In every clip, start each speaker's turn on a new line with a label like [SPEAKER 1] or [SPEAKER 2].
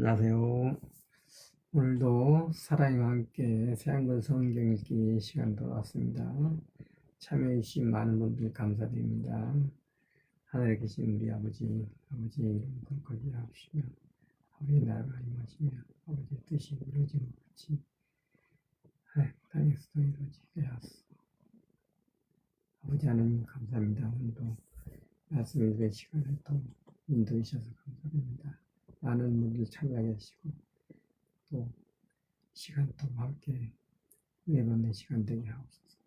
[SPEAKER 1] 안녕하세요. 오늘도 사랑과 함께 새한글 성경 읽기 시간 돌아왔습니다. 참여해주신 많은 분들 감사드립니다. 하늘에 계신 우리 아버지의 이름 거룩하게 하시며 아버지의 나라가 임하시며 아버지의 뜻이 이루어진 것 같이 땅에서도 이루어지게 하소서. 아버지 하나님 감사합니다. 오늘도 말씀 읽을 시간을 또 인도해 주셔서 감사드립니다. 많은 분들 참여하게 하시고 또 시간 또 함께 은혜 받는 시간 되게 하옵소서.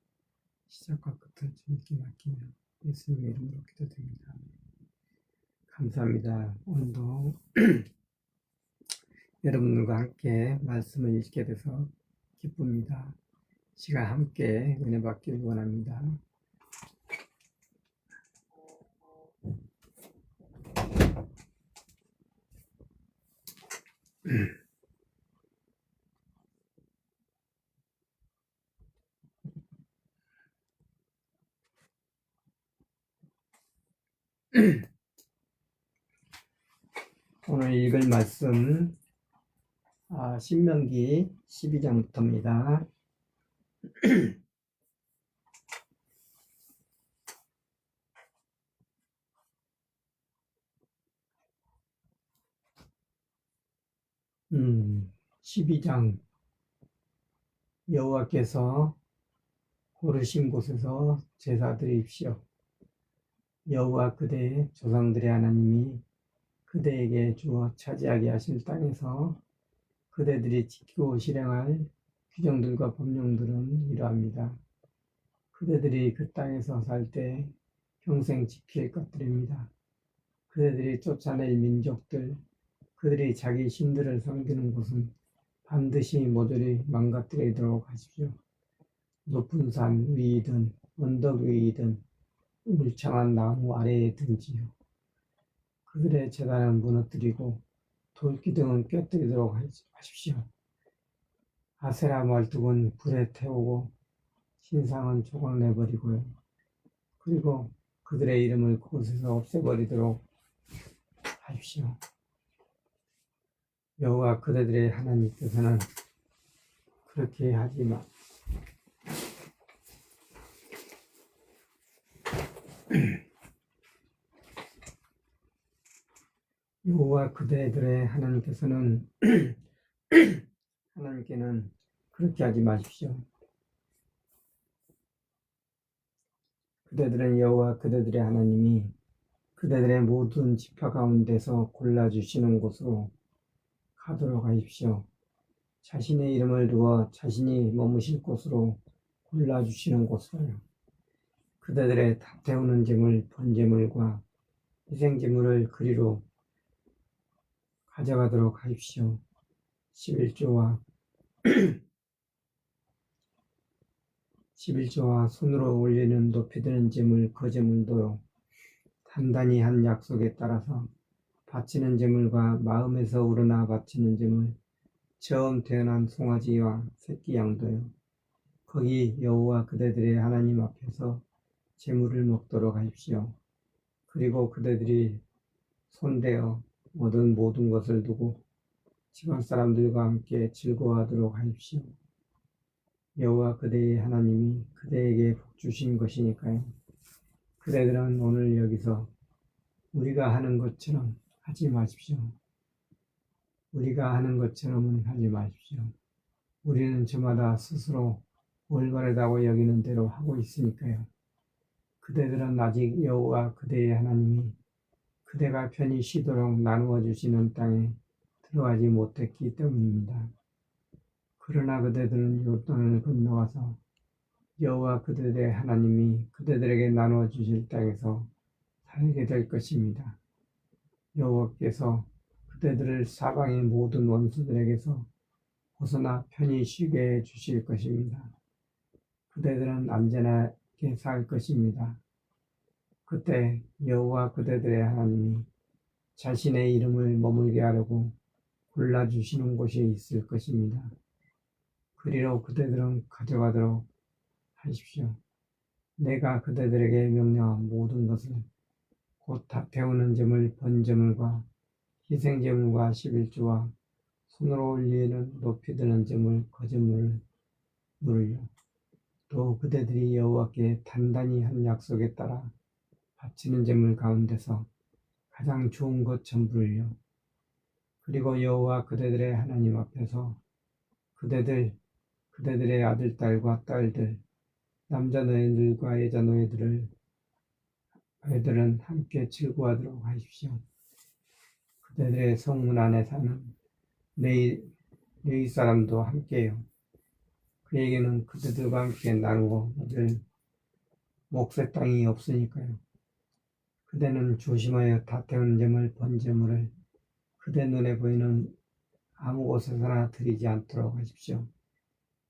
[SPEAKER 1] 시작과 끝을 주님께 맡기며 예수님의 이름으로 기도드립니다. 감사합니다. 오늘도 여러분들과 함께 말씀을 읽게 돼서 기쁩니다. 시간 함께 은혜 받기를 원합니다. 오늘 읽을 말씀 신명기 12장부터입니다. 음, 12장 여호와께서 고르신 곳에서 제사 드립시오. 여호와 그대의 조상들의 하나님이 그대에게 주어 차지하게 하실 땅에서 그대들이 지키고 실행할 규정들과 법령들은 이러합니다. 그대들이 그 땅에서 살 때 평생 지킬 것들입니다. 그대들이 쫓아낼 민족들, 그들이 자기 신들을 섬기는 곳은 반드시 모조리 망가뜨리도록 하십시오. 높은 산 위이든 언덕 위이든 울창한 나무 아래에든지요. 그들의 제단은 무너뜨리고 돌기둥은 꿰뜨리도록 하십시오. 아세라 말뚝은 불에 태우고 신상은 조각내버리고요. 그리고 그들의 이름을 그곳에서 없애버리도록 하십시오. 여호와 그대들의 하나님께서는 그렇게 하지 마. 여호와 그대들의 하나님께서는 하나님께는 그렇게 하지 마십시오. 그대들은 여호와 그대들의 하나님이 그대들의 모든 지파 가운데서 골라주시는 곳으로 가도록 하십시오. 자신의 이름을 두어 자신이 머무실 곳으로 골라주시는 곳으로요. 그대들의 다 태우는 제물, 번제물과 희생제물을 그리로 가져가도록 하십시오. 11조와 손으로 올리는 높이드는 제물, 거제물도요. 단단히 한 약속에 따라서 바치는 제물과 마음에서 우러나 바치는 제물, 처음 태어난 송아지와 새끼 양도요. 거기 여호와 그대들의 하나님 앞에서 제물을 먹도록 하십시오. 그리고 그대들이 손대어 얻은 모든 것을 두고 지방 사람들과 함께 즐거워하도록 하십시오. 여호와 그대의 하나님이 그대에게 복 주신 것이니까요. 그대들은 오늘 여기서 우리가 하는 것처럼 하지 마십시오. 우리가 하는 것처럼은 하지 마십시오. 우리는 저마다 스스로 올바르다고 여기는 대로 하고 있으니까요. 그대들은 아직 여호와 그대의 하나님이 그대가 편히 쉬도록 나누어 주시는 땅에 들어가지 못했기 때문입니다. 그러나 그대들은 요단을 건너와서 여호와 그대들의 하나님이 그대들에게 나누어 주실 땅에서 살게 될 것입니다. 여호와께서 그대들을 사방의 모든 원수들에게서 벗어나 편히 쉬게 해 주실 것입니다. 그대들은 안전하게 살 것입니다. 그때 여호와 그대들의 하나님이 자신의 이름을 머물게 하려고 골라주시는 곳이 있을 것입니다. 그리로 그대들은 가져가도록 하십시오. 내가 그대들에게 명령한 모든 것을 곧 다 태우는 제물, 번제물과 희생제물과 11조와 손으로 올리는 높이 드는 점을 거저물을 물으려. 또 그대들이 여호와께 단단히 한 약속에 따라 바치는 제물 가운데서 가장 좋은 것 전부를요. 그리고 여호와 그대들의 하나님 앞에서 그대들의 아들, 딸과 딸들, 남자 노예들과 여자 애들은 함께 즐거워하도록 하십시오. 그대들의 성문 안에 사는 레위 사람도 함께요. 그에게는 그대들과 함께 나누고 얻을 몫의 땅이 없으니까요. 그대는 조심하여 다 태운 제물 번제물을 그대 눈에 보이는 아무 곳에서나 드리지 않도록 하십시오.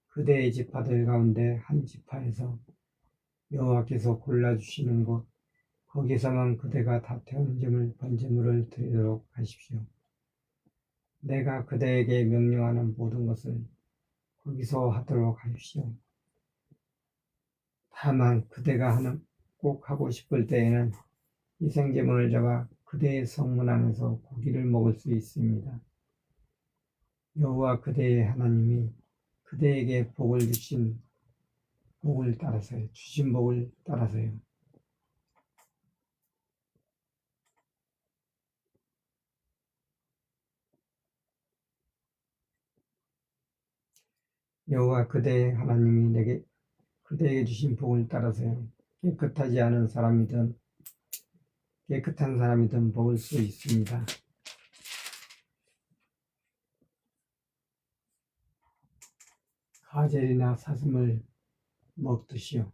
[SPEAKER 1] 그대의 지파들 가운데 한 지파에서 여호와께서 골라주시는 곳 거기서만 그대가 다 태운 제물 번제물을 드리도록 하십시오. 내가 그대에게 명령하는 모든 것을 거기서 하도록 하십시오. 다만 그대가 꼭 하고 싶을 때에는 희생제물을 잡아 그대의 성문 안에서 고기를 먹을 수 있습니다. 여호와 그대의 하나님이 그대에게 주신 복을 따라서요. 여호와 그대의 하나님이 그대에게 주신 복을 따라서요. 깨끗한 사람이든 먹을 수 있습니다. 가젤이나 사슴을 먹듯이요.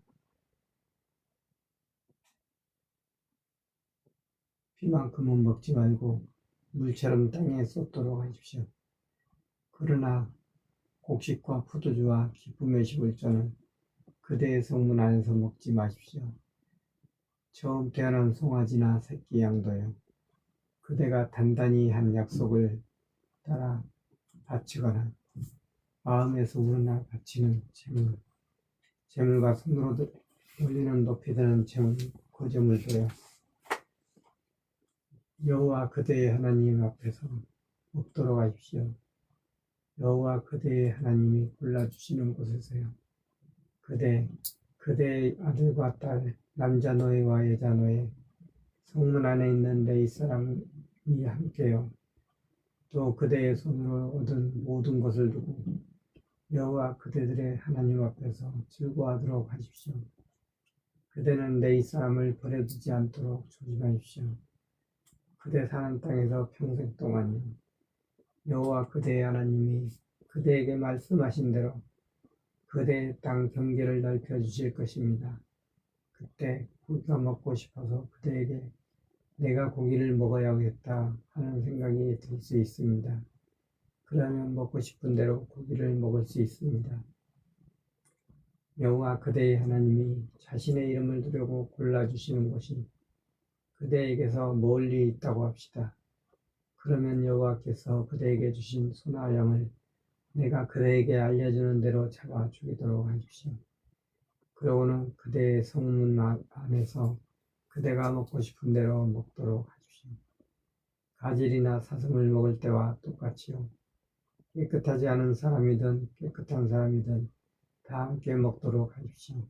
[SPEAKER 1] 피만큼은 먹지 말고 물처럼 땅에 쏟도록 하십시오. 그러나 곡식과 포도주와 기쁨의 식물전은 그대의 성문 안에서 먹지 마십시오. 처음 태어난 송아지나 새끼 양도요. 그대가 단단히 한 약속을 따라 바치거나 마음에서 우러나 바치는 제물과 손으로 올리는 높이 드는 거저물도요. 여호와 그대의 하나님 앞에서 먹도록 하십시오. 여호와 그대의 하나님이 골라주시는 곳에서요. 그대의 아들과 딸, 남자 노예와 여자 노예, 성문 안에 있는 레위 사람이 함께요. 또 그대의 손으로 얻은 모든 것을 두고 여호와 그대들의 하나님 앞에서 즐거워하도록 하십시오. 그대는 레위 사람을 버려두지 않도록 조심하십시오. 그대 사는 땅에서 평생 동안요. 여호와 그대의 하나님이 그대에게 말씀하신 대로 그대의 땅 경계를 넓혀 주실 것입니다. 그때 고기가 먹고 싶어서 그대에게 내가 고기를 먹어야겠다 하는 생각이 들 수 있습니다. 그러면 먹고 싶은 대로 고기를 먹을 수 있습니다. 여호와 그대의 하나님이 자신의 이름을 두려고 골라주시는 곳이 그대에게서 멀리 있다고 합시다. 그러면 여호와께서 그대에게 주신 소나 양을 내가 그대에게 알려주는 대로 잡아 죽이도록 하십시오. 그러고는 그대의 성문 안에서 그대가 먹고 싶은 대로 먹도록 하십시오. 가젤이나 사슴을 먹을 때와 똑같이요. 깨끗하지 않은 사람이든 깨끗한 사람이든 다 함께 먹도록 하십시오.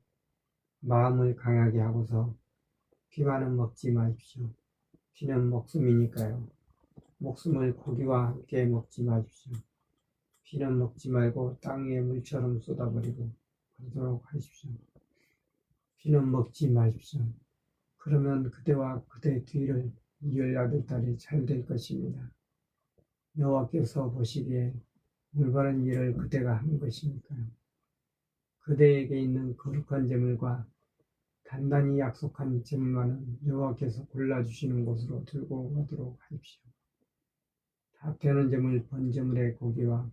[SPEAKER 1] 마음을 강하게 하고서 피만은 먹지 마십시오. 피는 목숨이니까요. 목숨을 고기와 함께 먹지 마십시오. 피는 먹지 말고 땅 위에 물처럼 쏟아버리고 그러도록 하십시오. 피는 먹지 마십시오. 그러면 그대와 그대 뒤를 이을 아들, 딸이 잘 될 것입니다. 여호와께서 보시기에 올바른 일을 그대가 한 것이니까요. 그대에게 있는 거룩한 제물과 단단히 약속한 제물만은 여호와께서 골라주시는 곳으로 들고 가도록 하십시오. 다 태우는 제물 번제물의 고기와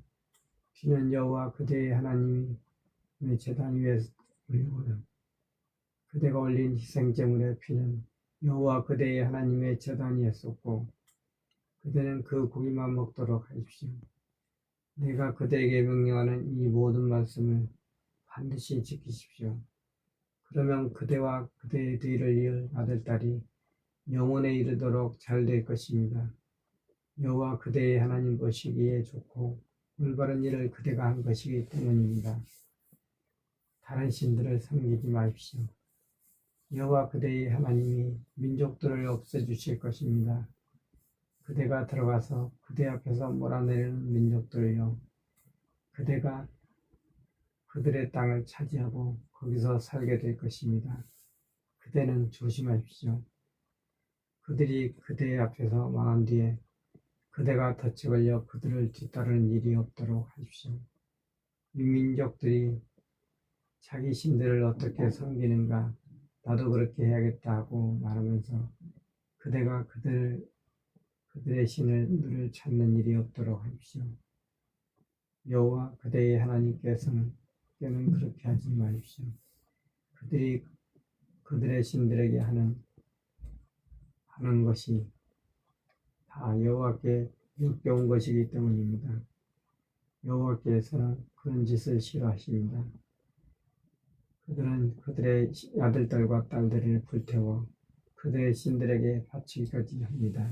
[SPEAKER 1] 피는 여호와 그대의 하나님의 제단 위에 올리고요. 그대가 올린 희생제물의 피는 여호와 그대의 하나님의 제단 위에 쏟고 그대는 그 고기만 먹도록 하십시오. 내가 그대에게 명령하는 이 모든 말씀을 반드시 지키십시오. 그러면 그대와 그대의 뒤를 이을 아들, 딸이 영원에 이르도록 잘 될 것입니다. 여호와 그대의 하나님 보시기에 좋고 올바른 일을 그대가 한 것이기 때문입니다. 다른 신들을 섬기지 마십시오. 여호와 그대의 하나님이 민족들을 없애주실 것입니다. 그대가 들어가서 그대 앞에서 몰아내리는 민족들을요, 그대가 그들의 땅을 차지하고 거기서 살게 될 것입니다. 그대는 조심하십시오. 그들이 그대 앞에서 망한 뒤에 그대가 덫에 걸려 그들을 뒤따르는 일이 없도록 하십시오. 유민족들이 자기 신들을 어떻게 섬기는가, 나도 그렇게 해야겠다 하고 말하면서 그대가 그들의 신을 누를 찾는 일이 없도록 하십시오. 여호와 그대의 하나님께서는 그렇게 하지 마십시오. 그들이 그들의 신들에게 하는 것이 다 여호와께 역겨운 것이기 때문입니다. 여호와께서는 그런 짓을 싫어하십니다. 그들은 그들의 아들들과 딸들을 불태워 그들의 신들에게 바치기까지 합니다.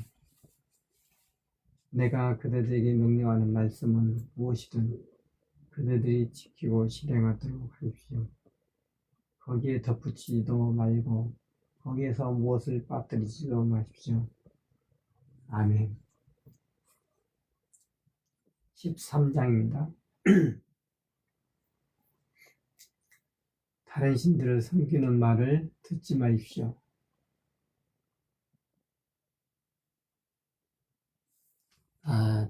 [SPEAKER 1] 내가 그들에게 명령하는 말씀은 무엇이든 그들이 지키고 실행하도록 하십시오. 거기에 덧붙이지도 말고 거기에서 무엇을 빠뜨리지도 마십시오. 아멘. 13장입니다. 다른 신들을 섬기는 말을 듣지 마십시오.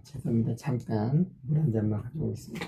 [SPEAKER 1] 죄송합니다. 잠깐 물 한 잔만 가져오겠습니다.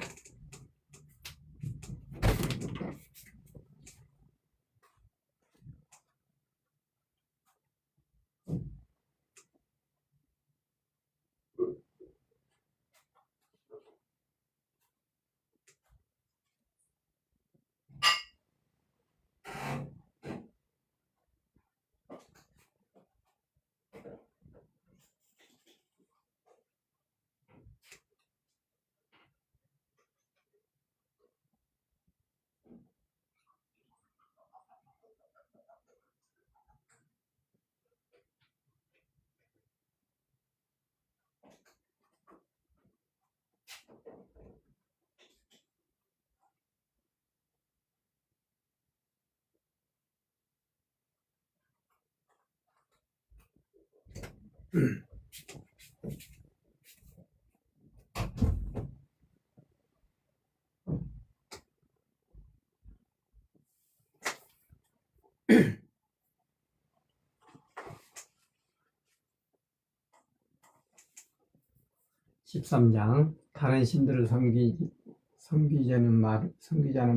[SPEAKER 1] (13장) 다른 신들을 섬기자는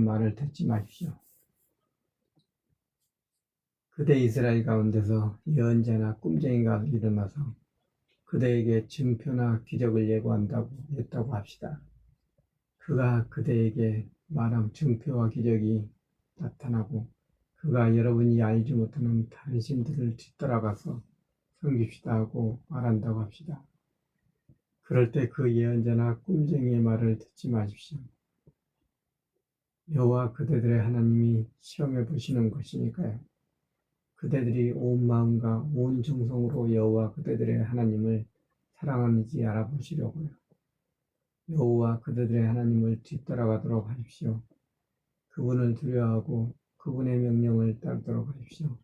[SPEAKER 1] 말을 듣지 마십시오. 그대 이스라엘 가운데서 예언자나 꿈쟁이가 일어나서 그대에게 증표나 기적을 예고한다고 했다고 합시다. 그가 그대에게 말한 증표와 기적이 나타나고 그가 여러분이 알지 못하는 다른 신들을 뒤따라가서 섬깁시다 하고 말한다고 합시다. 그럴 때 그 예언자나 꿈쟁이의 말을 듣지 마십시오. 여호와 그대들의 하나님이 시험해 보시는 것이니까요. 그대들이 온 마음과 온 정성으로 여호와 그대들의 하나님을 사랑하는지 알아보시려고요. 여호와 그대들의 하나님을 뒤따라가도록 하십시오. 그분을 두려워하고 그분의 명령을 따르도록 하십시오.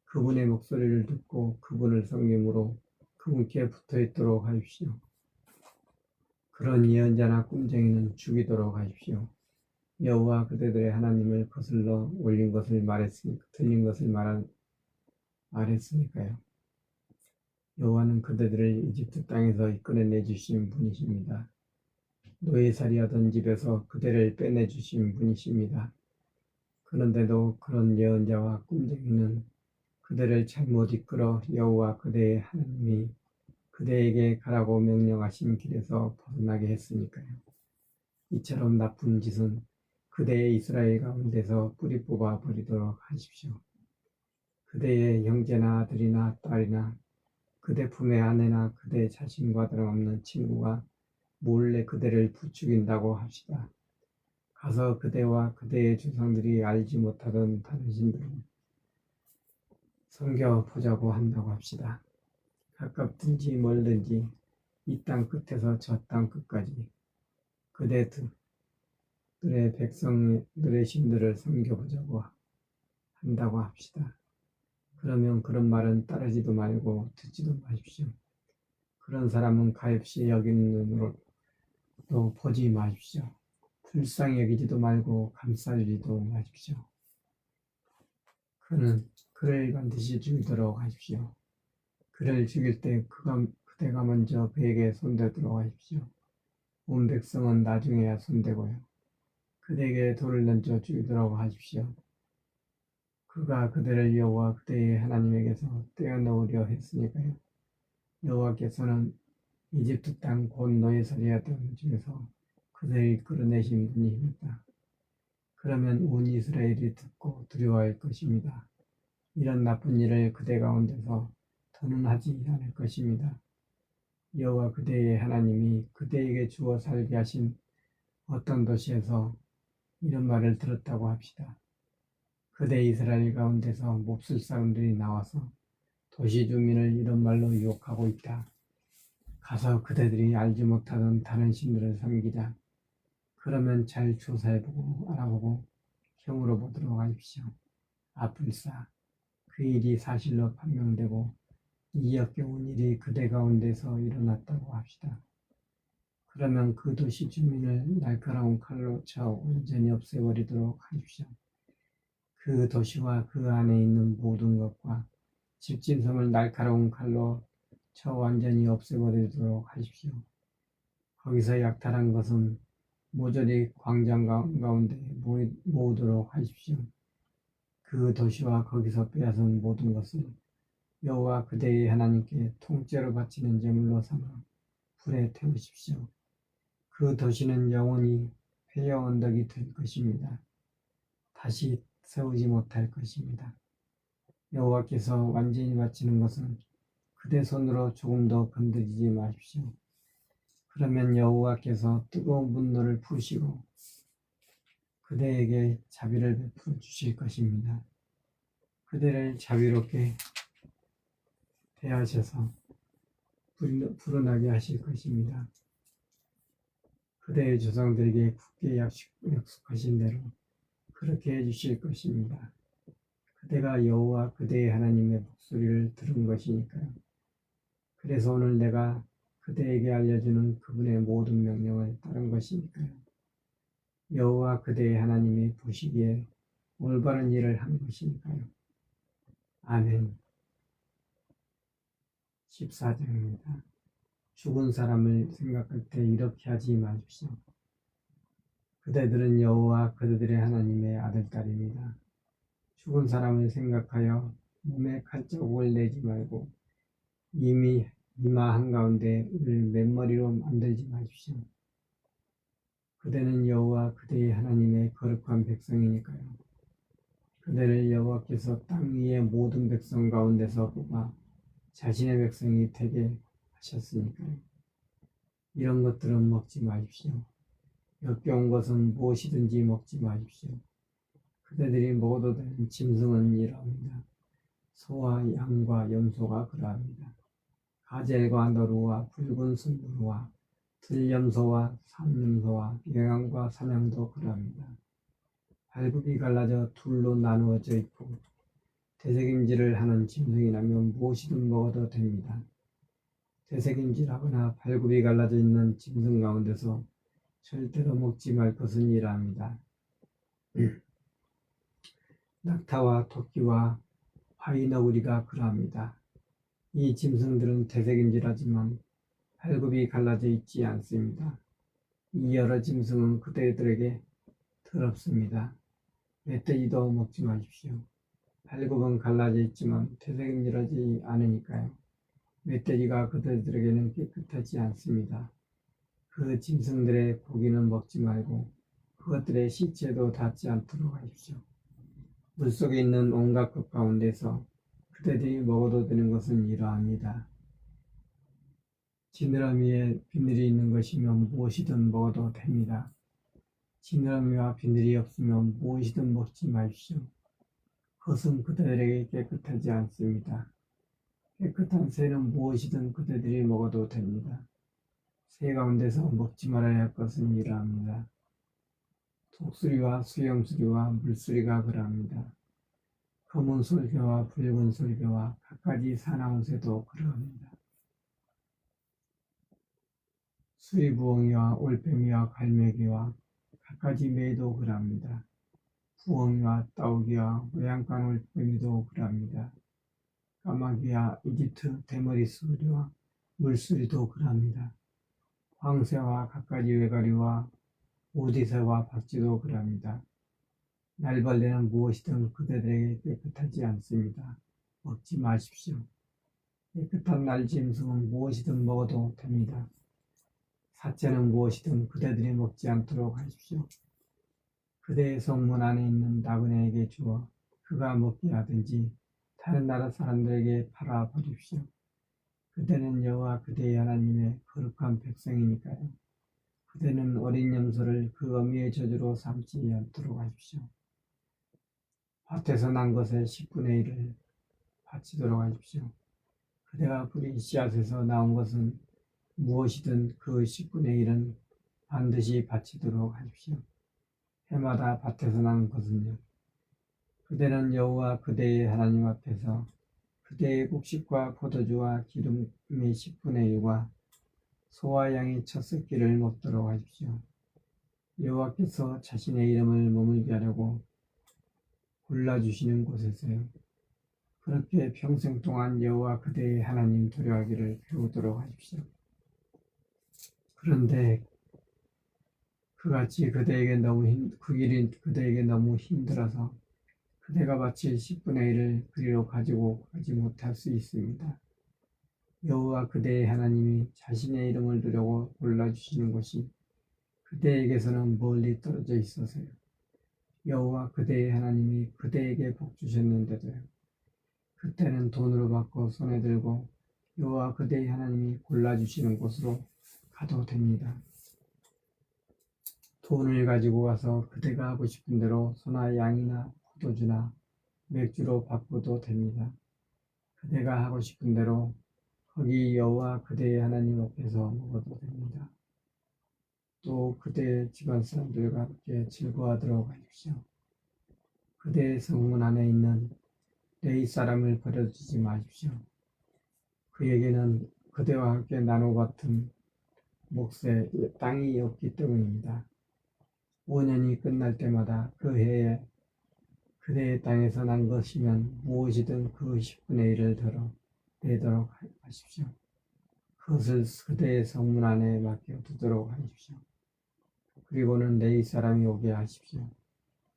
[SPEAKER 1] 그분의 목소리를 듣고 그분을 섬김으로 그분께 붙어있도록 하십시오. 그런 예언자나 꿈쟁이는 죽이도록 하십시오. 여호와 그대들의 하나님을 거슬러 올린 것을 말했으니까, 틀린 것을 말했으니까요. 여호와는 그대들을 이집트 땅에서 이끌어내 주신 분이십니다. 노예살이하던 집에서 그대를 빼내 주신 분이십니다. 그런데도 그런 예언자와 꿈쟁이는 그대를 잘못 이끌어 여호와 그대의 하나님이 그대에게 가라고 명령하신 길에서 벗어나게 했으니까요. 이처럼 나쁜 짓은 그대의 이스라엘 가운데서 뿌리 뽑아 버리도록 하십시오. 그대의 형제나 아들이나 딸이나 그대 품의 아내나 그대 자신과 다름없는 친구가 몰래 그대를 부추긴다고 합시다. 가서 그대와 그대의 조상들이 알지 못하던 다른 신들을 섬겨보자고 한다고 합시다. 가깝든지 멀든지 이 땅 끝에서 저 땅 끝까지 그대들의 백성들의 신들을 섬겨보자고 한다고 합시다. 그러면 그런 말은 따르지도 말고 듣지도 마십시오. 그런 사람은 가엾이 여기는 눈으로 또 보지 마십시오. 불쌍히 여기지도 말고 감싸주지도 마십시오. 그를 반드시 죽이도록 하십시오. 그를 죽일 때 그대가 먼저 그에게 손대도록 하십시오. 온 백성은 나중에야 손대고요. 그대에게 돌을 던져 죽이도록 하십시오. 그가 그대를 여호와 그대의 하나님에게서 떼어놓으려 했으니까요. 여호와께서는 이집트 땅 곧 너희 살이었던 중에서 그들을 이끌어내신 분이십니다. 그러면 온 이스라엘이 듣고 두려워할 것입니다. 이런 나쁜 일을 그대 가운데서 더는 하지 않을 것입니다. 여호와 그대의 하나님이 그대에게 주어 살게 하신 어떤 도시에서 이런 말을 들었다고 합시다. 그대 이스라엘 가운데서 몹쓸 사람들이 나와서 도시 주민을 이런 말로 유혹하고 있다. 가서 그대들이 알지 못하던 다른 신들을 섬기자. 그러면 잘 조사해보고 알아보고 경으로 보도록 하십시오. 아뿔싸 그 일이 사실로 판명되고 이 역겨운 일이 그대 가운데서 일어났다고 합시다. 그러면 그 도시 주민을 날카로운 칼로 쳐 온전히 없애버리도록 하십시오. 그 도시와 그 안에 있는 모든 것과 집진성을 날카로운 칼로 쳐 완전히 없애버리도록 하십시오. 거기서 약탈한 것은 모조리 광장 가운데 모으도록 하십시오. 그 도시와 거기서 빼앗은 모든 것을 여호와 그대의 하나님께 통째로 바치는 제물로 삼아 불에 태우십시오. 그 도시는 영원히 회여 언덕이 될 것입니다. 다시 세우지 못할 것입니다. 여호와께서 완전히 바치는 것은 그대 손으로 조금도 건드리지 마십시오. 그러면 여호와께서 뜨거운 분노를 푸시고 그대에게 자비를 베풀어 주실 것입니다. 그대를 자비롭게 대하셔서 불어나게 하실 것입니다. 그대의 조상들에게 굳게 약속하신 대로 그렇게 해주실 것입니다. 그대가 여호와 그대의 하나님의 목소리를 들은 것이니까요. 그래서 오늘 내가 그대에게 알려주는 그분의 모든 명령을 따른 것이니까요. 여호와 그대의 하나님이 보시기에 올바른 일을 한 것이니까요. 아멘. 14장입니다. 죽은 사람을 생각할 때 이렇게 하지 마십시오. 그대들은 여호와 그대들의 하나님의 아들딸입니다. 죽은 사람을 생각하여 몸에 칼자국을 내지 말고 이미 이마 한가운데 을 맨머리로 만들지 마십시오. 그대는 여호와 그대의 하나님의 거룩한 백성이니까요. 그대를 여호와께서 땅 위의 모든 백성 가운데서 뽑아 자신의 백성이 되게 하셨으니까요. 이런 것들은 먹지 마십시오. 역겨운 것은 무엇이든지 먹지 마십시오. 그대들이 먹어도 되는 짐승은 이러합니다. 소와 양과 염소가 그러합니다. 가젤과 너루와 붉은 순무루와 들염소와 산염소와 영양과 사냥도 그러합니다. 발굽이 갈라져 둘로 나누어져 있고 되새김질을 하는 짐승이라면 무엇이든 먹어도 됩니다. 되새김질하거나 발굽이 갈라져 있는 짐승 가운데서 절대로 먹지 말 것은 이러합니다. 낙타와 토끼와 화이너구리가 그러합니다. 이 짐승들은 되새김질하지만 발굽이 갈라져 있지 않습니다. 이 여러 짐승은 그대들에게 더럽습니다. 멧돼지도 먹지 마십시오. 발굽은 갈라져 있지만 되새김질하지 않으니까요. 멧돼지가 그대들에게는 깨끗하지 않습니다. 그 짐승들의 고기는 먹지 말고 그것들의 시체도 닿지 않도록 하십시오. 물속에 있는 온갖 것 가운데서 그대들이 먹어도 되는 것은 이러합니다. 지느러미에 비늘이 있는 것이면 무엇이든 먹어도 됩니다. 지느러미와 비늘이 없으면 무엇이든 먹지 마십시오. 그것은 그대들에게 깨끗하지 않습니다. 깨끗한 새는 무엇이든 그대들이 먹어도 됩니다. 새 가운데서 먹지 말아야 할 것은 이러합니다. 독수리와 수염수리와 물수리가 그러합니다. 검은 솔개와 붉은 솔개와 갖가지 사나운 새도 그러합니다. 수리부엉이와 올빼미와 갈매기와 갖가지 매도 그러합니다. 부엉이와 따오기와 외양간 올빼미도 그러합니다. 까마귀와 이집트 대머리 수리와 물수리도 그러합니다. 황새와 갖가지 외가리와 오디새와 박쥐도 그러합니다. 날벌레는 무엇이든 그대들에게 깨끗하지 않습니다. 먹지 마십시오. 깨끗한 날짐승은 무엇이든 먹어도 됩니다. 사체는 무엇이든 그대들이 먹지 않도록 하십시오. 그대의 성문 안에 있는 나그네에게 주어 그가 먹게 하든지 다른 나라 사람들에게 팔아 버립시오. 그대는 여호와 그대의 하나님의 거룩한 백성이니까요. 그대는 어린 염소를 그 어미의 저주로 삼지 않도록 하십시오. 밭에서 난 것의 10분의 1을 바치도록 하십시오. 그대가 뿌린 씨앗에서 나온 것은 무엇이든 그 10분의 1은 반드시 바치도록 하십시오. 해마다 밭에서 난 것은요. 그대는 여호와 그대의 하나님 앞에서 그대의 곡식과 포도주와 기름의 10분의 1과 소와 양의 첫 새끼를 먹도록 하십시오. 여호와께서 자신의 이름을 머물게 하려고 골라주시는 곳에서요. 그렇게 평생 동안 여호와 그대의 하나님 두려워하기를 배우도록 하십시오. 그런데 그같이 그 일이 그대에게 너무 힘들어서 그대가 바칠 10분의 1을 그리로 가지고 가지 못할 수 있습니다. 여호와 그대의 하나님이 자신의 이름을 두려고 골라주시는 곳이 그대에게서는 멀리 떨어져 있어서요. 여호와 그대의 하나님이 그대에게 복 주셨는데도요. 그때는 돈으로 받고 손에 들고 여호와 그대의 하나님이 골라주시는 곳으로 가도 됩니다. 돈을 가지고 가서 그대가 하고 싶은 대로 소나 양이나 포도주나 맥주로 바꾸도 됩니다. 그대가 하고 싶은 대로 거기 여호와 그대의 하나님 앞에서 먹어도 됩니다. 또 그대의 집안 사람들과 함께 즐거워하도록 하십시오. 그대의 성문 안에 있는 레위 사람을 버려두지 마십시오. 그에게는 그대와 함께 나누어 같은 몫의 땅이 없기 때문입니다. 5년이 끝날 때마다 그 해에 그대의 땅에서 난 것이면 무엇이든 그 10분의 1을 덜어 내도록 하십시오. 그것을 그대의 성문 안에 맡겨두도록 하십시오. 그리고는 레위 사람이 오게 하십시오.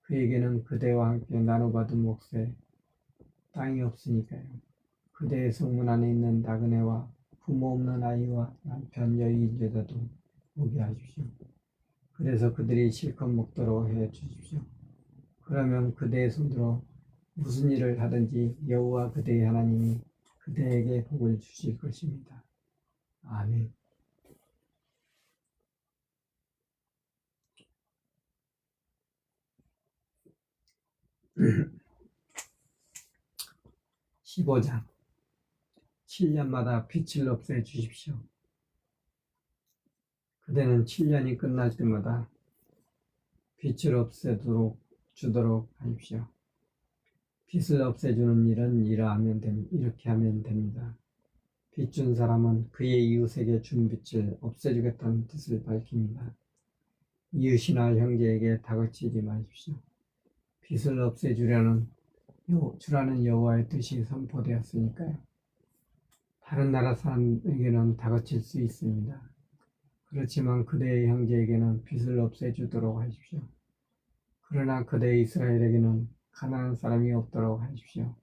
[SPEAKER 1] 그에게는 그대와 함께 나눠받은 몫에 땅이 없으니까요. 그대의 성문 안에 있는 나그네와 부모 없는 아이와 남편 여인제자도 오게 하십시오. 그래서 그들이 실컷 먹도록 해 주십시오. 그러면 그대의 손으로 무슨 일을 하든지 여호와 그대의 하나님이 그대에게 복을 주실 것입니다. 아멘. 15장 7년마다 빛을 없애 주십시오. 그대는 7년이 끝날 때마다 빛을 없애도록 주도록 하십시오. 빛을 없애주는 일은 이렇게 하면 됩니다. 빛 준 사람은 그의 이웃에게 준 빛을 없애주겠다는 뜻을 밝힙니다. 이웃이나 형제에게 다그치지 마십시오. 빛을 없애주라는 여호와의 뜻이 선포되었으니까요. 다른 나라 사람에게는 다그칠 수 있습니다. 그렇지만 그대의 형제에게는 빛을 없애주도록 하십시오. 그러나 그대 이스라엘에게는 가난한 사람이 없도록 하십시오.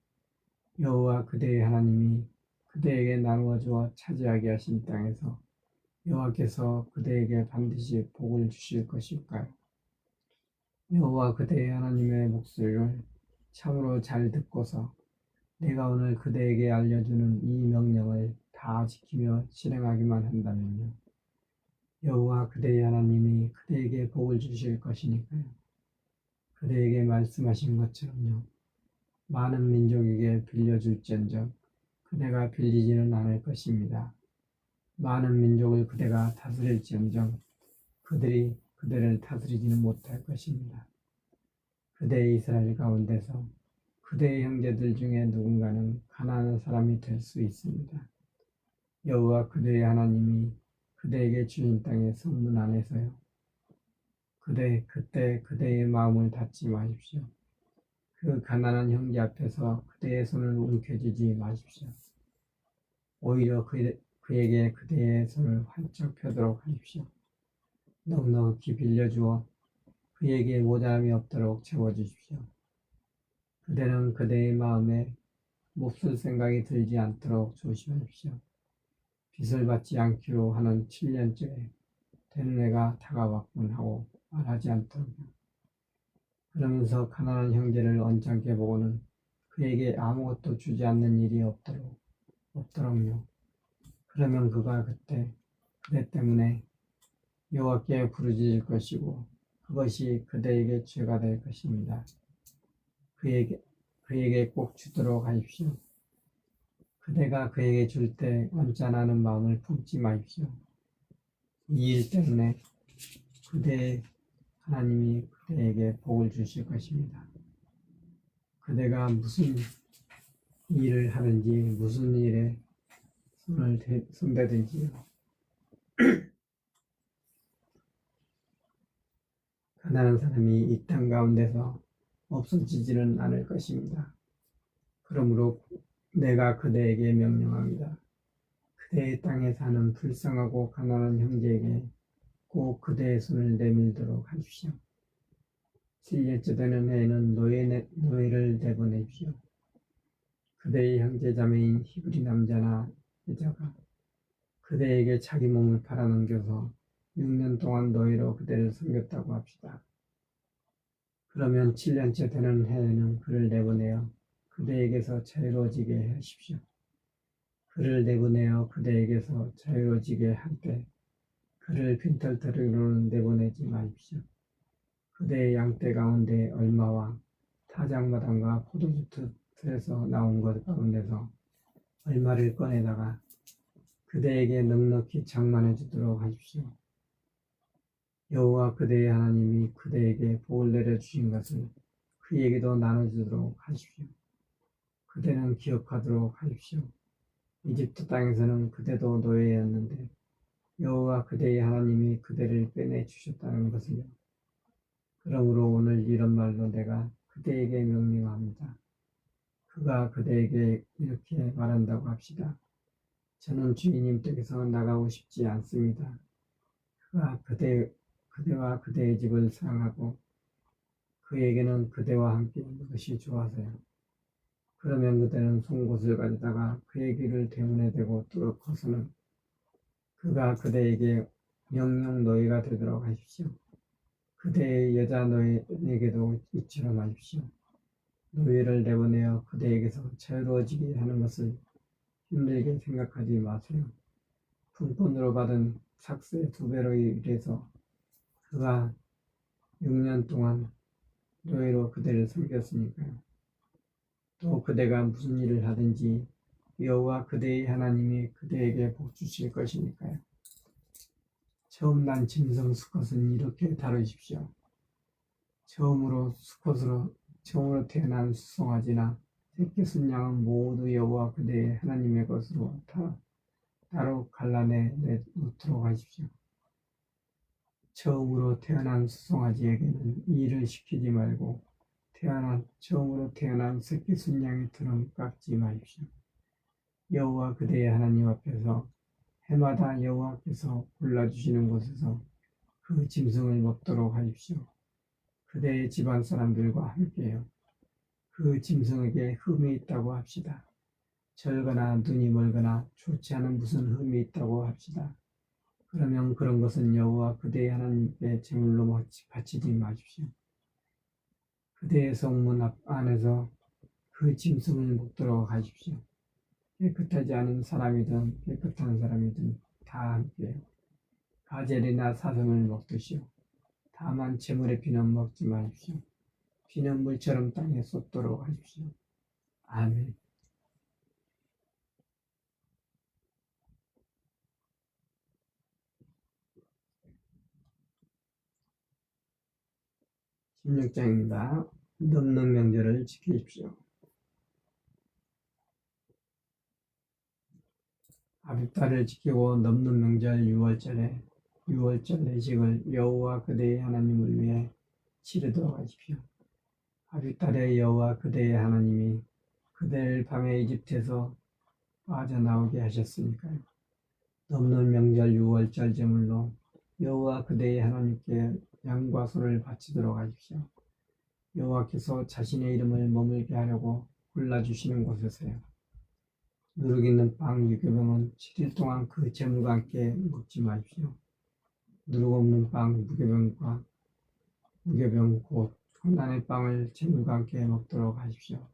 [SPEAKER 1] 여호와 그대의 하나님이 그대에게 나누어 주어 차지하게 하신 땅에서 여호와께서 그대에게 반드시 복을 주실 것일까요? 여호와 그대의 하나님의 목소리를 참으로 잘 듣고서 내가 오늘 그대에게 알려주는 이 명령을 다 지키며 실행하기만 한다면요. 여호와 그대의 하나님이 그대에게 복을 주실 것이니까요. 그대에게 말씀하신 것처럼요. 많은 민족에게 빌려줄지언정 그대가 빌리지는 않을 것입니다. 많은 민족을 그대가 다스릴지언정 그들이 그대를 다스리지는 못할 것입니다. 그대의 이스라엘 가운데서 그대의 형제들 중에 누군가는 가난한 사람이 될 수 있습니다. 여호와 그대의 하나님이 그대에게 주신 땅의 성문 안에서요. 그때 그대의 마음을 닫지 마십시오. 그 가난한 형제 앞에서 그대의 손을 움켜쥐지 마십시오. 오히려 그에게 그대의 손을 활짝 펴도록 하십시오. 넉넉히 빌려주어 그에게 모자람이 없도록 채워주십시오. 그대는 그대의 마음에 몹쓸 생각이 들지 않도록 조심하십시오. 빚을 받지 않기로 하는 7년째 되는 해가 다가왔군 하고 말하지 않도록요. 그러면서 가난한 형제를 언짢게 보고는 그에게 아무것도 주지 않는 일이 없도록요. 그러면 그가 그대 때문에 여호와께 부르짖을 것이고 그것이 그대에게 죄가 될 것입니다. 그에게 꼭 주도록 하십시오. 그대가 그에게 줄 때 언짢아하는 마음을 품지 마십시오. 이 일 때문에 하나님이 그대에게 복을 주실 것입니다. 그대가 무슨 일을 하든지 무슨 일에 손대든지 가난한 사람이 이 땅 가운데서 없어지지는 않을 것입니다. 그러므로 내가 그대에게 명령합니다. 그대의 땅에 사는 불쌍하고 가난한 형제에게 꼭 그대의 손을 내밀도록 하십시오. 7년째 되는 해에는 노예를 내보내십시오. 그대의 형제자매인 히브리 남자나 여자가 그대에게 자기 몸을 팔아넘겨서 6년 동안 노예로 그대를 섬겼다고 합시다. 그러면 7년째 되는 해에는 그를 내보내어 그대에게서 자유로워지게 하십시오. 그를 내보내어 그대에게서 자유로워지게 할 때 그를 빈털터리로는 내보내지 마십시오. 그대의 양떼 가운데 얼마와 타작마당과 포도주 틀에서 나온 것 가운데서 얼마를 꺼내다가 그대에게 넉넉히 장만해 주도록 하십시오. 여호와 그대의 하나님이 그대에게 복을 내려주신 것을 그에게도 나눠주도록 하십시오. 그대는 기억하도록 하십시오. 이집트 땅에서는 그대도 노예였는데 여호와 그대의 하나님이 그대를 빼내주셨다는 것을요. 그러므로 오늘 이런 말로 내가 그대에게 명령합니다. 그가 그대에게 이렇게 말한다고 합시다. 저는 주인님 댁에서 나가고 싶지 않습니다. 그가 그대와 그대의 집을 사랑하고 그에게는 그대와 함께 있는 것이 좋아서요. 그러면 그대는 송곳을 가져다가 그의 귀를 대문에 대고 뚫고서는 그가 그대에게 영영 노예가 되도록 하십시오. 그대의 여자 노예에게도 이처럼 하십시오. 노예를 내보내어 그대에게서 자유로워지게 하는 것을 힘들게 생각하지 마세요. 품꾼으로 받은 삭스의 2배로 일해서 그가 6년 동안 노예로 그대를 섬겼으니까요. 또 그대가 무슨 일을 하든지 여호와 그대의 하나님이 그대에게 복 주실 것이니까요. 처음 난 짐승 수컷은 이렇게 다루십시오. 처음으로 태어난 수송아지나 새끼 순양은 모두 여호와 그대의 하나님의 것으로 따로 갈라내 놓도록 하십시오. 처음으로 태어난 수송아지에게는 일을 시키지 말고 처음으로 태어난 새끼 순양의 털은 깎지 마십시오. 여호와 그대의 하나님 앞에서 해마다 여호와께서 골라주시는 곳에서 그 짐승을 먹도록 하십시오. 그대의 집안 사람들과 함께요. 그 짐승에게 흠이 있다고 합시다. 절거나 눈이 멀거나 좋지 않은 무슨 흠이 있다고 합시다. 그러면 그런 것은 여호와 그대의 하나님께 제물로 바치지 마십시오. 그대의 성문 안에서 그 짐승을 먹도록 하십시오. 깨끗하지 않은 사람이든 깨끗한 사람이든 다 함께요. 가젤이나 사슴을 먹듯이요. 다만 제물의 피는 먹지 마십시오. 피는 물처럼 땅에 쏟도록 하십시오. 아멘. 16장입니다. 넘는 명절을 지키십시오. 아비달을 지키고 넘는 명절 6월절에 6월절 내식을 여호와 그대의 하나님을 위해 치르도록 하십시오. 아비달의 여호와 그대의 하나님이 그대를 밤에 이집트에서 빠져나오게 하셨으니까요. 넘는 명절 6월절 제물로 여호와 그대의 하나님께 양과 소를 바치도록 하십시오. 여호와께서 자신의 이름을 머물게 하려고 골라주시는 곳에서요. 누룩 있는 빵 유교병은 7일 동안 그 제물과 함께 먹지 마십시오. 누룩 없는 빵 무교병 곧 혼난의 빵을 제물과 함께 먹도록 하십시오.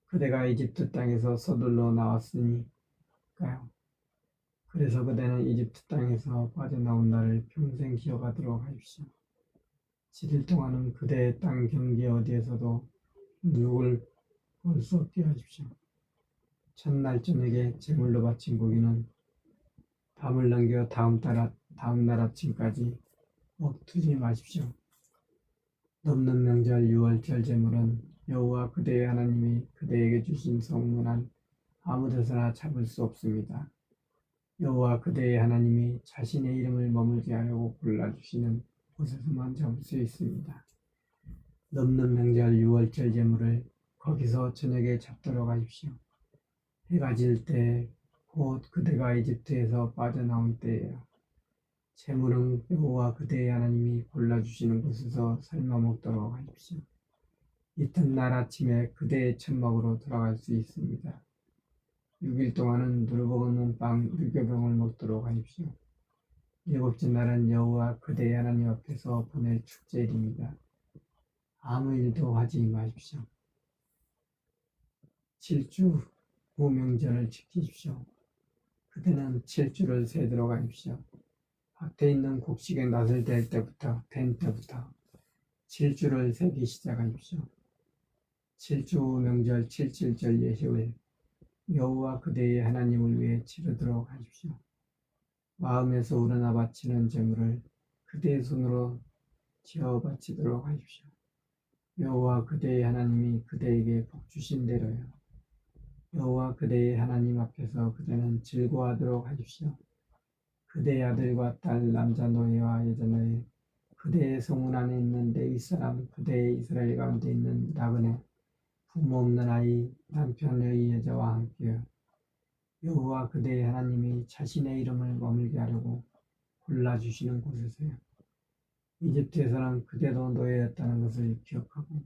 [SPEAKER 1] 그대가 이집트 땅에서 서둘러 나왔으니까요. 그래서 그대는 이집트 땅에서 빠져나온 날을 평생 기억하도록 하십시오. 7일 동안은 그대의 땅 경계 어디에서도 누룩을 볼 수 없게 하십시오. 첫날 저녁에 제물로 바친 고기는 밤을 넘겨 다음 날 아침까지 먹두지 마십시오. 넘는 명절 6월절 제물은 여호와 그대의 하나님이 그대에게 주신 성문안 아무데서나 잡을 수 없습니다. 여호와 그대의 하나님이 자신의 이름을 머물게 하려고 골라주시는 곳에서만 잡을 수 있습니다. 넘는 명절 6월절 제물을 거기서 저녁에 잡도록 하십시오. 해가 질 때 곧 그대가 이집트에서 빠져나온 때예요. 제물은 여호와 그대의 하나님이 골라주시는 곳에서 삶아 먹도록 하십시오. 이튿날 아침에 그대의 천막으로 돌아갈 수 있습니다. 6일 동안은 누룩 없는 빵 유교병을 먹도록 하십시오. 7째 날은 여호와 그대의 하나님 앞에서 보낼 축제일입니다. 아무 일도 하지 마십시오. 7주 후 명절을 지키십시오. 그대는 7주를 세도록 하십시오. 밭에 있는 곡식의 낫을 댄 때부터 7주를 세기 시작하십시오. 7주 후 명절 7.7절 예식을 여호와 그대의 하나님을 위해 치르도록 하십시오. 마음에서 우러나 바치는 제물을 그대의 손으로 지어 바치도록 하십시오. 여호와 그대의 하나님이 그대에게 복 주신 대로요. 여호와 그대의 하나님 앞에서 그대는 즐거워하도록 하십시오. 그대의 아들과 딸, 남자 노예와 여자 노예, 그대의 성문 안에 있는 내 윗사람, 그대의 이스라엘 가운데 있는 나그네, 부모 없는 아이, 남편의 여자와 함께요. 여호와 그대의 하나님이 자신의 이름을 머물게 하려고 골라주시는 곳에서요. 이집트에서는 그대도 노예였다는 것을 기억하고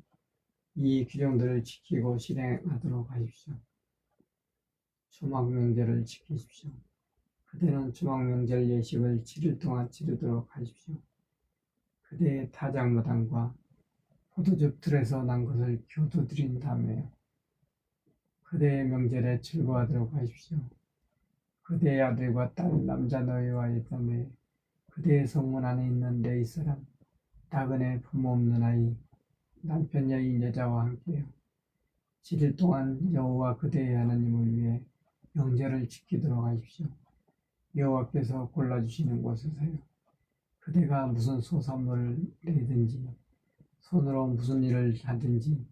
[SPEAKER 1] 이 규정들을 지키고 실행하도록 하십시오. 초막 명절을 지키십시오. 그대는 초막 명절 예식을 7일 동안 치르도록 하십시오. 그대의 타작마당과 포도즙 틀에서 난 것을 교도드린 다음에요. 그대의 명절에 즐거워하도록 하십시오. 그대의 아들과 딸, 남자 노예와 여자 노예, 그대의 성문 안에 있는 내 윗사람, 나그네, 부모 없는 아이, 남편 여인 여자와 함께요. 7일 동안 여호와 그대의 하나님을 위해 명절을 지키도록 하십시오. 여호와께서 골라주시는 곳에서요. 그대가 무슨 소산물을 내든지 손으로 무슨 일을 하든지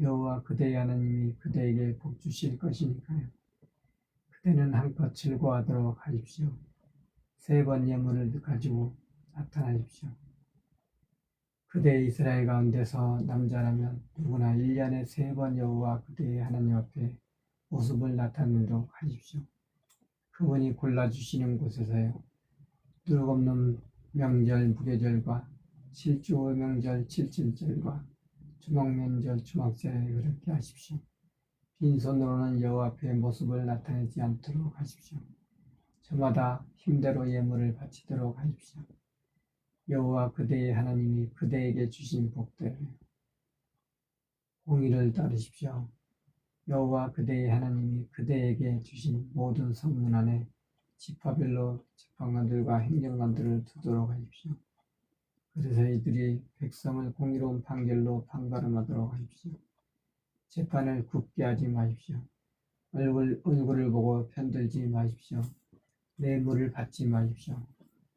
[SPEAKER 1] 여호와 그대의 하나님이 그대에게 복 주실 것이니까요. 그대는 한껏 즐거워하도록 하십시오. 3번 예물을 가지고 나타나십시오. 그대 이스라엘 가운데서 남자라면 누구나 1년에 3번 여호와 그대의 하나님 앞에 모습을 나타내도록 하십시오. 그분이 골라주시는 곳에서요. 누룩 없는 명절 무교절과 7주 명절 7.7절과 주막명절 주막절에 그렇게 하십시오. 빈손으로는 여호와 앞에 모습을 나타내지 않도록 하십시오. 저마다 힘대로 예물을 바치도록 하십시오. 여호와 그대의 하나님이 그대에게 주신 복대로 공의를 따르십시오. 여호와 그대의 하나님이 그대에게 주신 모든 성문 안에 지파별로 재판관들과 행정관들을 두도록 하십시오. 그래서 이들이 백성을 공의로운 판결로 판가름하도록 하십시오. 재판을 굽게 하지 마십시오. 얼굴을 보고 편들지 마십시오. 뇌물을 받지 마십시오.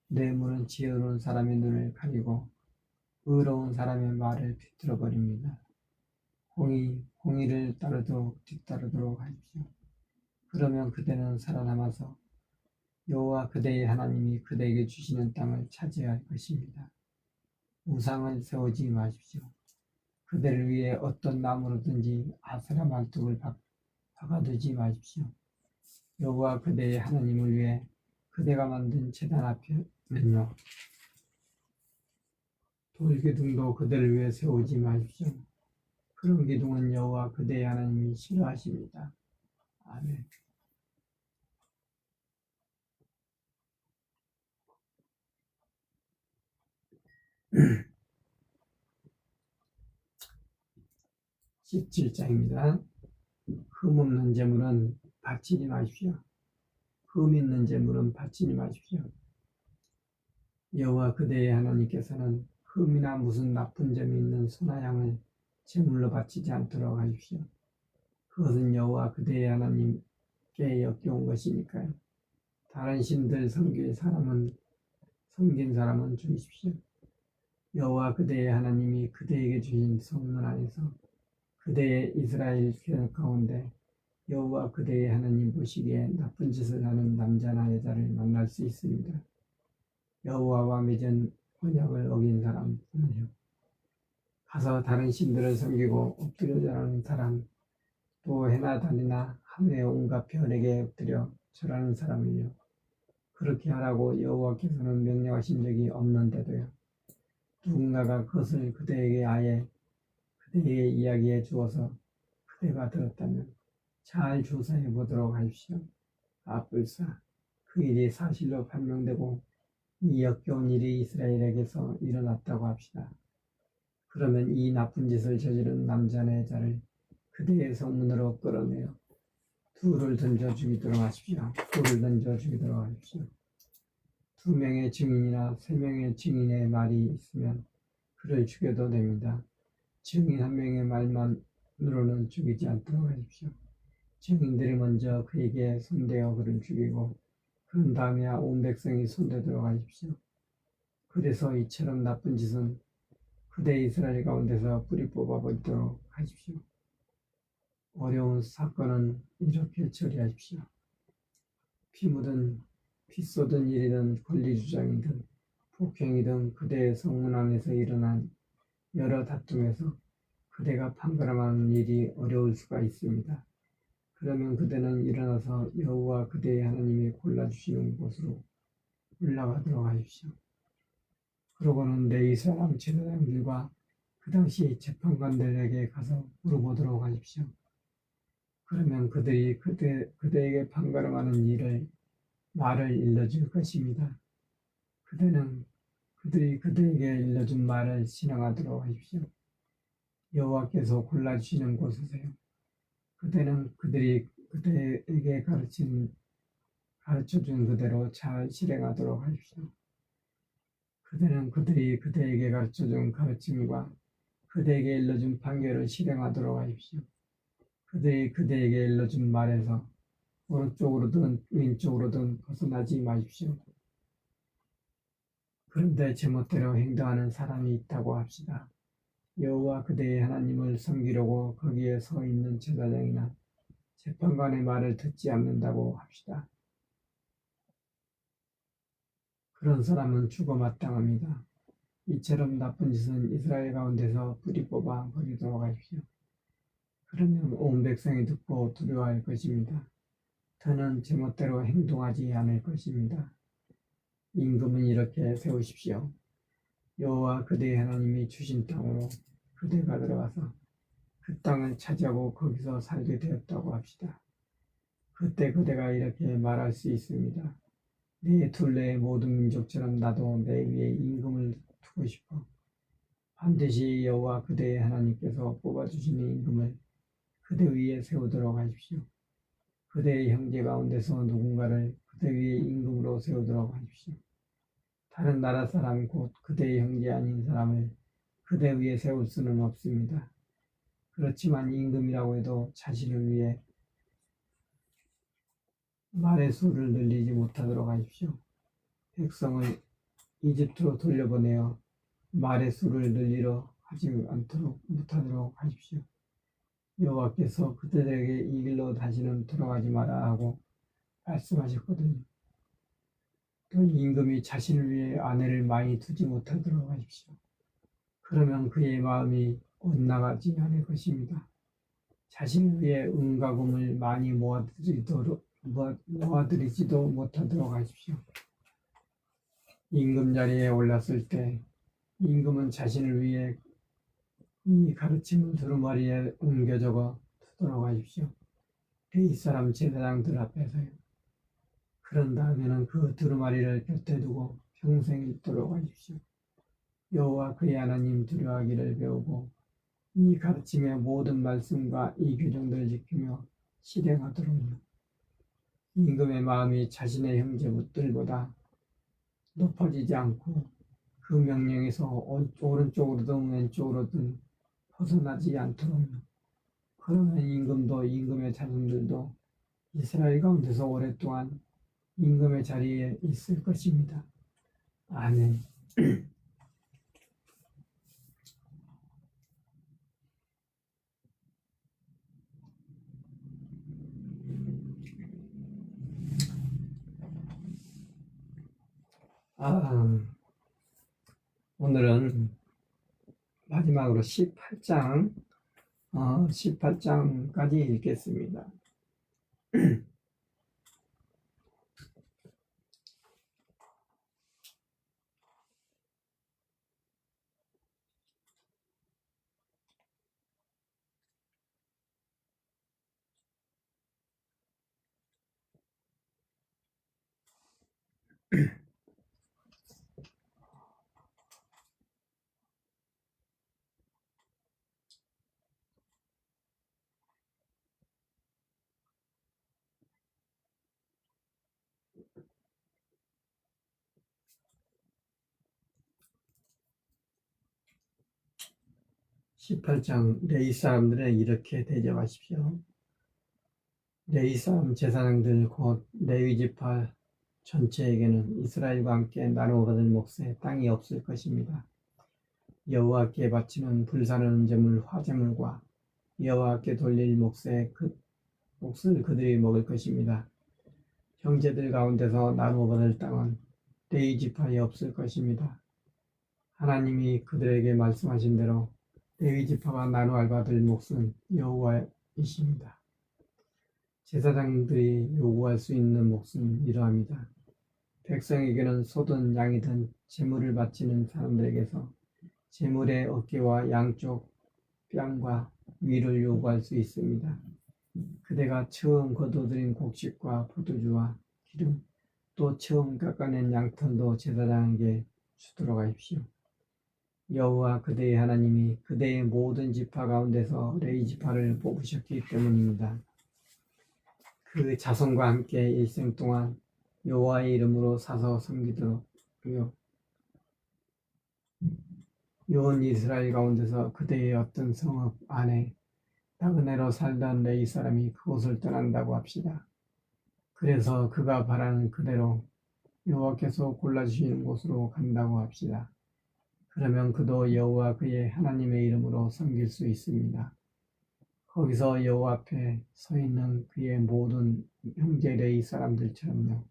[SPEAKER 1] 뇌물은 지혜로운 사람의 눈을 가리고 의로운 사람의 말을 비틀어 버립니다. 공의를 뒤따르도록 하십시오. 그러면 그대는 살아남아서 여호와 그대의 하나님이 그대에게 주시는 땅을 차지할 것입니다. 우상을 세우지 마십시오. 그대를 위해 어떤 나무로든지 아세라 말뚝을 박아두지 마십시오. 여호와 그대의 하나님을 위해 그대가 만든 제단 앞에는요, 돌기둥도 그대를 위해 세우지 마십시오. 그런 기둥은 여호와 그대의 하나님이 싫어하십니다. 아멘. (17장입니다) 흠 없는 재물은 바치지 마십시오. 흠 있는 재물은 바치지 마십시오. 여호와 그대의 하나님께서는 흠이나 무슨 나쁜 점이 있는 소나 양을 제물로 바치지 않도록 하십시오. 그것은 여호와 그대의 하나님께 역겨운 것이니까요. 다른 신들 섬긴 사람은 죽이십시오. 여호와 그대의 하나님이 그대에게 주신 성문 안에서 그대의 이스라엘 교 가운데 여호와 그대의 하나님 보시기에 나쁜 짓을 하는 남자나 여자를 만날 수 있습니다. 여호와와 맺은 언약을 어긴 사람은요, 가서 다른 신들을 섬기고 엎드려 절하는 사람, 또 해나 달이나 하늘의 온갖 별에게 엎드려 절하는 사람은요, 그렇게 하라고 여호와께서는 명령하신 적이 없는데도요, 누군가가 그것을 그대에게 이야기해 주어서 그대가 들었다면 잘 조사해 보도록 하십시오. 불사 그 일이 사실로 판명되고 이 역겨운 일이 이스라엘에게서 일어났다고 합시다. 그러면 이 나쁜 짓을 저지른 남자나 여자를 그대의 성문으로 끌어내어 돌을 던져 죽이도록 하십시오. 2명의 증인이나 3명의 증인의 말이 있으면 그를 죽여도 됩니다. 증인 1명의 말만으로는 죽이지 않도록 하십시오. 증인들이 먼저 그에게 손대어 그를 죽이고 그런 다음에야 온 백성이 손대도록 하십시오. 그래서 이처럼 나쁜 짓은 그대 이스라엘 가운데서 뿌리 뽑아버리도록 하십시오. 어려운 사건은 이렇게 처리하십시오. 피 쏟은 일이든 권리주장이든 폭행이든 그대의 성문 안에서 일어난 여러 다툼에서 그대가 판가름하는 일이 어려울 수가 있습니다. 그러면 그대는 일어나서 여호와 그대의 하나님이 골라주시는 곳으로 올라가도록 하십시오. 그러고는 레위 사람 제사장들과 그 당시 재판관들에게 가서 물어보도록 하십시오. 그러면 그들이 그대에게 판가름하는 말을 일러줄 것입니다. 그들이 그대에게 일러준 말을 신앙하도록 하십시오. 여호와께서 골라주시는 곳이세요. 그대는 그들이 그대에게 가르쳐준 그대로 잘 실행하도록 하십시오. 그대는 그들이 그대에게 가르쳐준 가르침과 그대에게 일러준 판결을 실행하도록 하십시오. 그들이 그대에게 일러준 말에서 오른쪽으로든 왼쪽으로든 벗어나지 마십시오. 그런데 제멋대로 행동하는 사람이 있다고 합시다. 여호와 그대의 하나님을 섬기려고 거기에 서 있는 제사장이나 재판관의 말을 듣지 않는다고 합시다. 그런 사람은 죽어 마땅합니다. 이처럼 나쁜 짓은 이스라엘 가운데서 뿌리 뽑아 버리도록 하십시오. 그러면 온 백성이 듣고 두려워할 것입니다. 더는 제멋대로 행동하지 않을 것입니다. 임금은 이렇게 세우십시오. 여호와 그대의 하나님이 주신 땅으로 그대가 들어가서 그 땅을 차지하고 거기서 살게 되었다고 합시다. 그때 그대가 이렇게 말할 수 있습니다. 내 둘레의 모든 민족처럼 나도 내 위에 임금을 두고 싶어. 반드시 여호와 그대의 하나님께서 뽑아주시는 임금을 그대 위에 세우도록 하십시오. 그대의 형제 가운데서 누군가를 그대 위에 임금으로 세우도록 하십시오. 다른 나라 사람 곧 그대의 형제 아닌 사람을 그대 위에 세울 수는 없습니다. 그렇지만 임금이라고 해도 자신을 위해 말의 수를 늘리지 못하도록 하십시오. 백성을 이집트로 돌려보내어 말의 수를 늘리려 하지 못하도록 하십시오. 여호와께서 그들에게 이 길로 다시는 돌아가지 마라 하고 말씀하셨거든요. 또 임금이 자신을 위해 아내를 많이 두지 못하도록 하십시오. 그러면 그의 마음이 엇나가지 않을 것입니다. 자신을 위해 은과 금을 많이 모아들이지도 못하도록 하십시오. 임금 자리에 올랐을 때 임금은 자신을 위해 이 가르침을 두루마리에 옮겨 적어 두도록 하십시오. 레위 사람 제사장들 앞에서요. 그런 다음에는 그 두루마리를 곁에 두고 평생 읽도록 하십시오. 여호와 그의 하나님 두려워하기를 배우고 이 가르침의 모든 말씀과 이 규정들을 지키며 실행하도록요. 임금의 마음이 자신의 형제들보다 높아지지 않고 그 명령에서 오른쪽으로든 왼쪽으로든 벗어나지 않도록요. 그러면 임금도 임금의 자손들도 이스라엘 가운데서 오랫동안 임금의 자리에 있을 것입니다. 아멘. 오늘은 마지막으로 18장까지 읽겠습니다. 18장 레위 사람들은 이렇게 대접하십시오. 레위 사람 제사장들 곧 레위 지파 전체에게는 이스라엘과 함께 나누어 받을 몫에 땅이 없을 것입니다. 여호와께 바치는 불사르는 제물 화제물과 여호와께 돌릴 몫을 그들이 먹을 것입니다. 형제들 가운데서 나누어 받을 땅은 레위 지파에 없을 것입니다. 하나님이 그들에게 말씀하신 대로 레위 지파가 나누어 받을 몫은 여호와이십니다. 제사장들이 요구할 수 있는 몫은 이러합니다. 백성에게는 소든 양이든 제물을 바치는 사람들에게서 제물의 어깨와 양쪽 뺨과 위를 요구할 수 있습니다. 그대가 처음 거둬들인 곡식과 포도주와 기름, 또 처음 깎아낸 양털도 제사장에게 주도록 하십시오. 여호와 그대의 하나님이 그대의 모든 지파 가운데서 레위 지파를 뽑으셨기 때문입니다. 그 자손과 함께 일생 동안 여호와의 이름으로 사서 섬기도록요. 온 이스라엘 가운데서 그대의 어떤 성읍 안에 나그네로 살던 레위 사람이 그곳을 떠난다고 합시다. 그래서 그가 바라는 그대로 여호와께서 골라주시는 곳으로 간다고 합시다. 그러면 그도 여호와 그의 하나님의 이름으로 섬길 수 있습니다. 거기서 여호와 앞에 서 있는 그의 모든 형제 레위 사람들처럼요.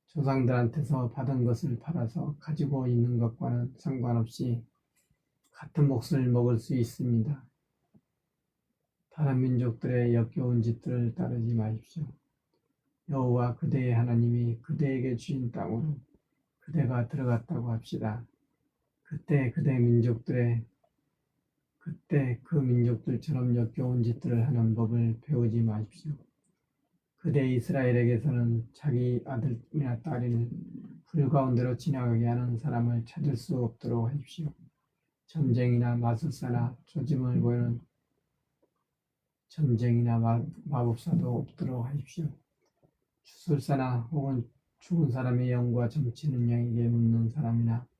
[SPEAKER 1] 조상들한테서 받은 것을 팔아서 가지고 있는 것과는 상관없이 같은 몫을 먹을 수 있습니다. 다른 민족들의 역겨운 짓들을 따르지 마십시오. 여호와 그대의 하나님이 그대에게 주신 땅으로 그대가 들어갔다고 합시다. 그때 그 민족들처럼 역겨운 짓들을 하는 법을 배우지 마십시오. 그대 이스라엘에게서는 자기 아들이나 딸을 불 가운데로 지나가게 하는 사람을 찾을 수 없도록 하십시오. 점쟁이나 마술사나 조짐을 보이는 점쟁이나 마법사도 없도록 하십시오. 주술사나 혹은 죽은 사람의 영과 정치 능력에게 묻는 사람이나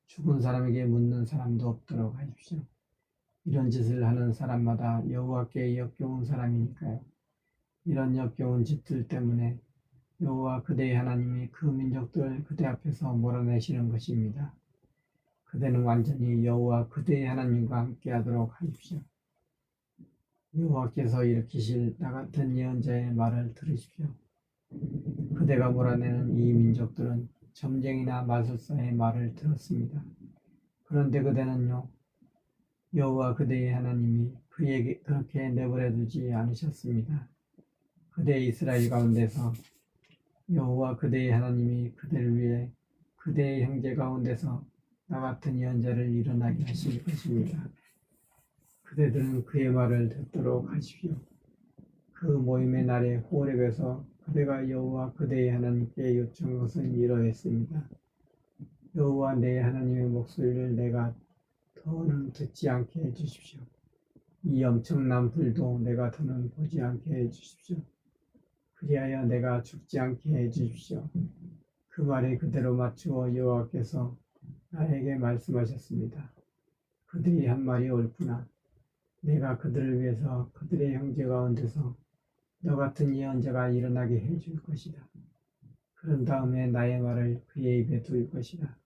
[SPEAKER 1] 죽은 사람에게 묻는 사람도 없도록 하십시오. 이런 짓을 하는 사람마다 여호와께 역겨운 사람이니까요. 이런 역겨운 짓들 때문에 여호와 그대의 하나님이 그 민족들을 그대 앞에서 몰아내시는 것입니다. 그대는 완전히 여호와 그대의 하나님과 함께하도록 하십시오. 여호와께서 일으키실 나 같은 예언자의 말을 들으십시오. 그대가 몰아내는 이 민족들은 점쟁이나 마술사의 말을 들었습니다. 그런데 그대는요, 여호와 그대의 하나님이 그에게 그렇게 내버려 두지 않으셨습니다. 그대 이스라엘 가운데서 여호와 그대의 하나님이 그대를 위해 그대의 형제 가운데서 나 같은 예언자를 일어나게 하실 것입니다. 그대들은 그의 말을 듣도록 하십시오. 그 모임의 날에 호렙에서 그대가 여호와 그대의 하나님께 요청한 것은 이러했습니다. 여호와 내 하나님의 목소리를 내가 더는 듣지 않게 해주십시오. 이 엄청난 불도 내가 더는 보지 않게 해주십시오. 그리하여 내가 죽지 않게 해주십시오. 그 말에 그대로 맞추어 여호와께서 나에게 말씀하셨습니다. 그들이 한 말이 옳구나. 내가 그들을 위해서 그들의 형제 가운데서 너 같은 예언자가 일어나게 해줄 것이다. 그런 다음에 나의 말을 그의 입에 둘 것이다.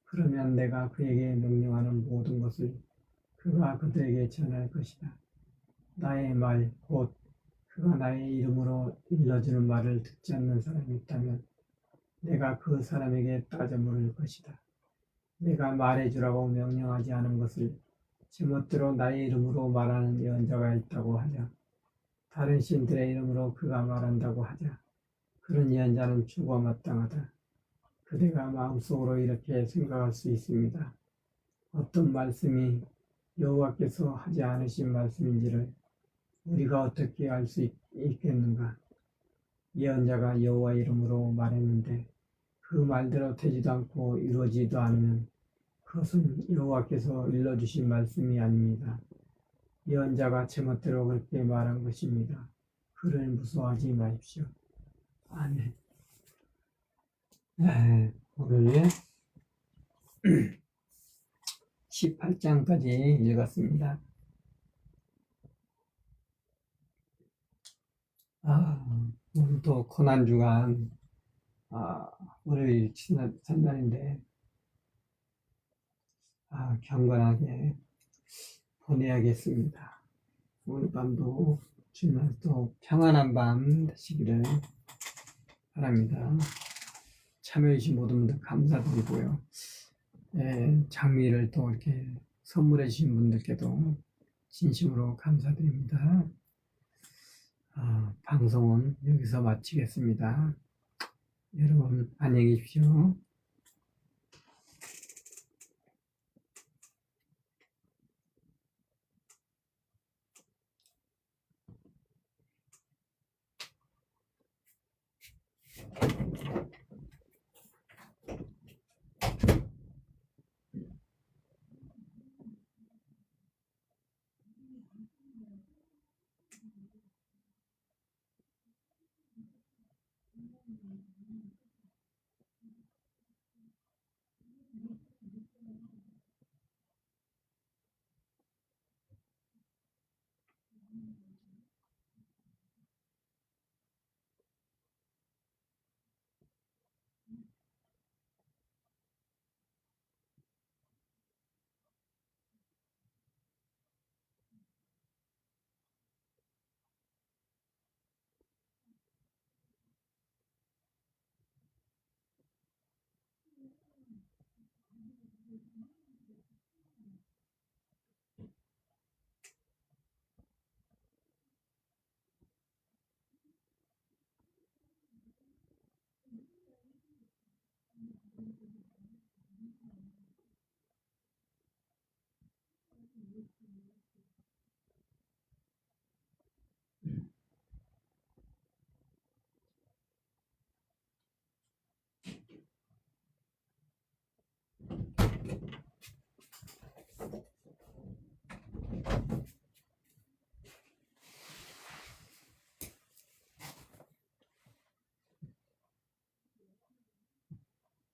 [SPEAKER 1] 그러면 내가 그에게 명령하는 모든 것을 그가 그들에게 전할 것이다. 나의 말, 곧 그가 나의 이름으로 일러주는 말을 듣지 않는 사람이 있다면 내가 그 사람에게 따져 물을 것이다. 내가 말해주라고 명령하지 않은 것을 제멋대로 나의 이름으로 말하는 예언자가 있다고 하자. 다른 신들의 이름으로 그가 말한다고 하자. 그런 예언자는 죽어 마땅하다. 그대가 마음속으로 이렇게 생각할 수 있습니다. 어떤 말씀이 여호와께서 하지 않으신 말씀인지를 우리가 어떻게 알 수 있겠는가? 예언자가 여호와 이름으로 말했는데 그 말대로 되지도 않고 이루어지지도 않으면 그것은 여호와께서 일러주신 말씀이 아닙니다. 예언자가 제멋대로 그렇게 말한 것입니다. 그를 무서워하지 마십시오. 아멘. 네, 오늘 18장까지 읽었습니다. 오늘도 고난주간 월요일 첫날인데 경건하게 보내야겠습니다. 오늘 밤도 주말 또 평안한 밤 되시기를 바랍니다. 참여해주신 모든 분들 감사드리고요. 장미를 또 이렇게 선물해 주신 분들께도 진심으로 감사드립니다. 방송은 여기서 마치겠습니다. 여러분 안녕히 계십시오.